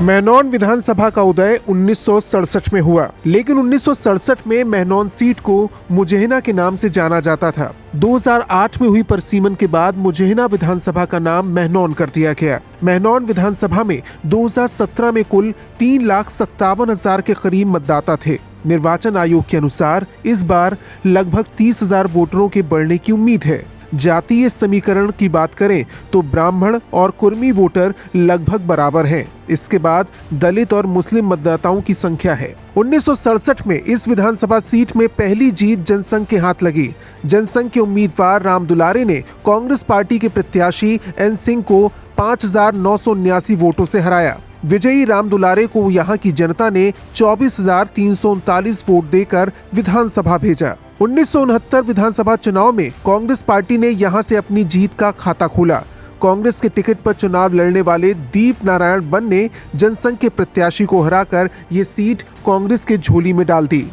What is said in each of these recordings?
मेहनौन विधानसभा का उदय 1967 में हुआ, लेकिन 1967 में मेहनौन सीट को मुजैना के नाम से जाना जाता था। 2008 में हुई परसीमन के बाद मुजैना विधानसभा का नाम मेहनौन कर दिया गया। मेहनौन विधानसभा में 2017 में कुल 3,57,000 के करीब मतदाता थे। निर्वाचन आयोग के अनुसार इस बार लगभग 30,000 वोटरों के बढ़ने की उम्मीद है। जातीय समीकरण की बात करें तो ब्राह्मण और कुर्मी वोटर लगभग बराबर हैं। इसके बाद दलित और मुस्लिम मतदाताओं की संख्या है। 1967 में इस विधानसभा सीट में पहली जीत जनसंघ के हाथ लगी। जनसंघ के उम्मीदवार राम दुलारे ने कांग्रेस पार्टी के प्रत्याशी एन सिंह को 5,979 वोटों से हराया। विजयी राम दुलारे को यहां की जनता ने 24,339 वोट देकर विधानसभा भेजा। 1969 विधानसभा चुनाव में कांग्रेस पार्टी ने यहां से अपनी जीत का खाता खोला। कांग्रेस के टिकट पर चुनाव लड़ने वाले दीप नारायण बन ने जनसंघ के प्रत्याशी को हराकर ये सीट कांग्रेस के झोली में डाल दी।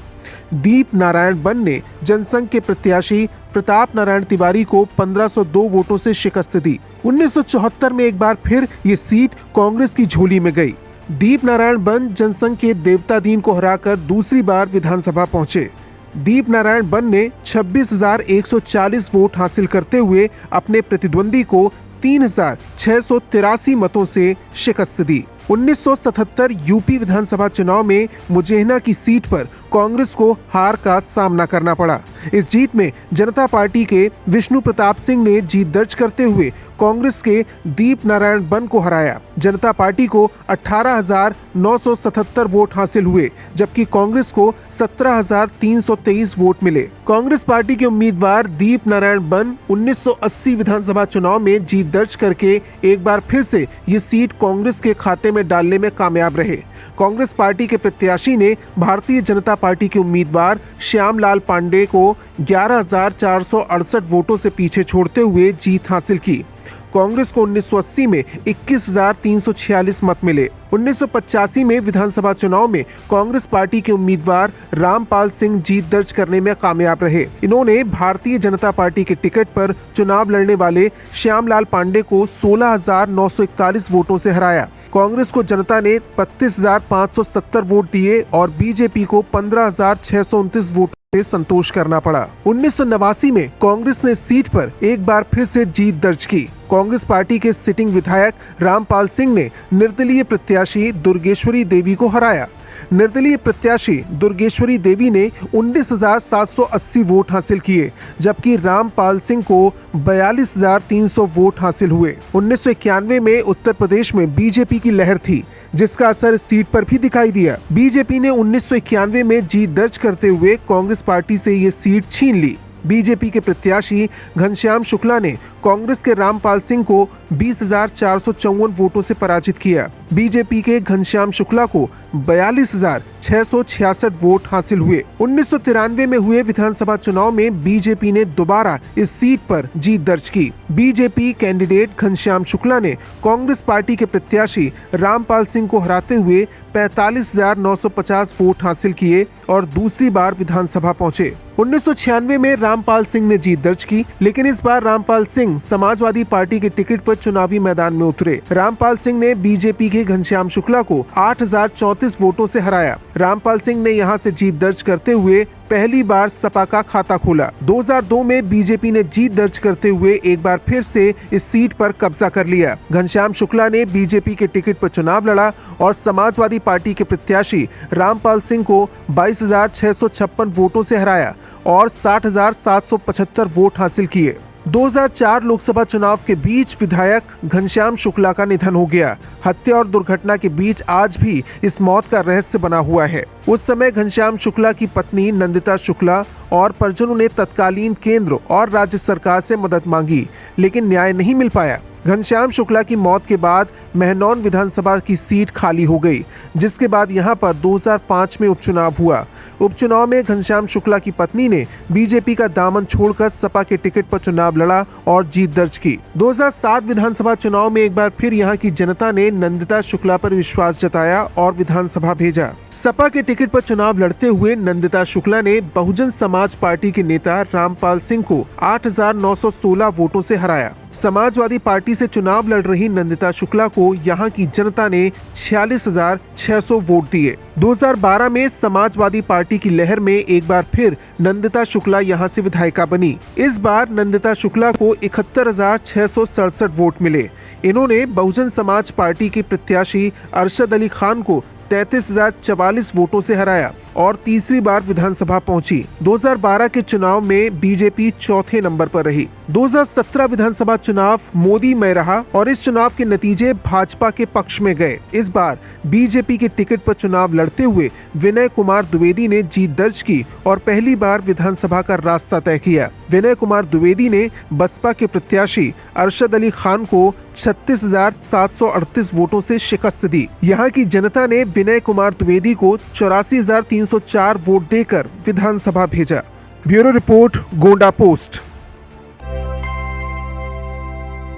दीप नारायण बन ने जनसंघ के प्रत्याशी प्रताप नारायण तिवारी को 1502 वोटों से शिकस्त दी। 1974 में एक बार फिर ये सीट कांग्रेस की झोली में गई। दीप नारायण बन जनसंघ के देवता दीन को हराकर दूसरी बार विधानसभा पहुंचे। दीप नारायण बन ने 26,140 वोट हासिल करते हुए अपने प्रतिद्वंदी को 3,683 मतों से शिकस्त दी। 1977 यूपी विधानसभा चुनाव में मुजैना की सीट पर कांग्रेस को हार का सामना करना पड़ा। इस जीत में जनता पार्टी के विष्णु प्रताप सिंह ने जीत दर्ज करते हुए कांग्रेस के दीप नारायण बन को हराया। जनता पार्टी को 18,977 वोट हासिल हुए, जबकि कांग्रेस को 17,323 वोट मिले। कांग्रेस पार्टी के उम्मीदवार दीप नारायण बन 1980 विधानसभा चुनाव में जीत दर्ज करके एक बार फिर से ये सीट कांग्रेस के खाते में डालने में कामयाब रहे। कांग्रेस पार्टी के प्रत्याशी ने भारतीय जनता पार्टी के उम्मीदवार श्यामलाल पांडे को 11,468 वोटों से पीछे छोड़ते हुए जीत हासिल की। कांग्रेस को 1980 में 21,346 मत मिले। 1985 में विधानसभा चुनाव में कांग्रेस पार्टी के उम्मीदवार रामपाल सिंह जीत दर्ज करने में कामयाब रहे। इन्होंने भारतीय जनता पार्टी के टिकट पर चुनाव लड़ने वाले श्यामलाल पांडे को 16,941 वोटों से हराया। कांग्रेस को जनता ने 32,570 वोट दिए और बीजेपी को 15,629 वोट से संतोष करना पड़ा। 1989 में कांग्रेस ने सीट पर एक बार फिर से जीत दर्ज की। कांग्रेस पार्टी के सिटिंग विधायक रामपाल सिंह ने निर्दलीय प्रत्याशी दुर्गेश्वरी देवी को हराया। निर्दलीय प्रत्याशी दुर्गेश्वरी देवी ने 19,780 वोट हासिल किए, जबकि रामपाल सिंह को 42,300 वोट हासिल हुए। 1991 में उत्तर प्रदेश में बीजेपी की लहर थी, जिसका असर सीट पर भी दिखाई दिया। बीजेपी ने 1991 में जीत दर्ज करते हुए कांग्रेस पार्टी से ये सीट छीन ली। बीजेपी के प्रत्याशी घनश्याम शुक्ला ने कांग्रेस के रामपाल सिंह को 20,454 वोटों से पराजित किया। बीजेपी के घनश्याम शुक्ला को 42,666 वोट हासिल हुए। 1993 में हुए विधानसभा चुनाव में बीजेपी ने दोबारा इस सीट पर जीत दर्ज की। बीजेपी कैंडिडेट घनश्याम शुक्ला ने कांग्रेस पार्टी के प्रत्याशी रामपाल सिंह को हराते हुए 45,950 वोट हासिल किए और दूसरी बार विधानसभा पहुंचे। 1996 में रामपाल सिंह ने जीत दर्ज की, लेकिन इस बार रामपाल सिंह समाजवादी पार्टी के टिकट पर चुनावी मैदान में उतरे। रामपाल सिंह ने बीजेपी के घनश्याम शुक्ला को 8,034 वोटों से हराया। रामपाल सिंह ने यहां से जीत दर्ज करते हुए पहली बार सपा का खाता खोला। 2002 में बीजेपी ने जीत दर्ज करते हुए एक बार फिर से इस सीट पर कब्जा कर लिया। घनश्याम शुक्ला ने बीजेपी के टिकट पर चुनाव लड़ा और समाजवादी पार्टी के प्रत्याशी रामपाल सिंह को 22,656 वोटों से हराया और 60,775 वोट हासिल किए। 2004 लोकसभा चुनाव के बीच विधायक घनश्याम शुक्ला का निधन हो गया। हत्या और दुर्घटना के बीच आज भी इस मौत का रहस्य बना हुआ है। उस समय घनश्याम शुक्ला की पत्नी नंदिता शुक्ला और परिजनों ने तत्कालीन केंद्र और राज्य सरकार से मदद मांगी, लेकिन न्याय नहीं मिल पाया। घनश्याम शुक्ला की मौत के बाद मेहनौन विधानसभा की सीट खाली हो गई, जिसके बाद यहां पर 2005 में उपचुनाव हुआ। उपचुनाव में घनश्याम शुक्ला की पत्नी ने बीजेपी का दामन छोड़कर सपा के टिकट पर चुनाव लड़ा और जीत दर्ज की। 2007 विधानसभा चुनाव में एक बार फिर यहां की जनता ने नंदिता शुक्ला पर विश्वास जताया और विधानसभा भेजा। सपा के टिकट पर चुनाव लड़ते हुए नंदिता शुक्ला ने बहुजन समाज पार्टी के नेता रामपाल सिंह को 8,916 वोटों से हराया। समाजवादी पार्टी से चुनाव लड़ रही नंदिता शुक्ला को यहां की जनता ने 46,600 वोट दिए। 2012 में समाजवादी पार्टी की लहर में एक बार फिर नंदिता शुक्ला यहां से विधायिका बनी। इस बार नंदिता शुक्ला को 71,667 वोट मिले। इन्होंने बहुजन समाज पार्टी के प्रत्याशी अरशद अली खान को 33,044 वोटों से हराया और तीसरी बार विधानसभा पहुंची। 2012 के चुनाव में बीजेपी चौथे नंबर पर रही। 2017 विधानसभा चुनाव मोदी में रहा और इस चुनाव के नतीजे भाजपा के पक्ष में गए। इस बार बीजेपी के टिकट पर चुनाव लड़ते हुए विनय कुमार द्विवेदी ने जीत दर्ज की और पहली बार विधानसभा का रास्ता तय किया। विनय कुमार द्विवेदी ने बसपा के प्रत्याशी अरशद अली खान को 36,738 वोटों से शिकस्त दी। यहाँ की जनता ने विनय कुमार द्विवेदी को 84,304 वोट देकर विधानसभा भेजा। Bureau report, Gonda post.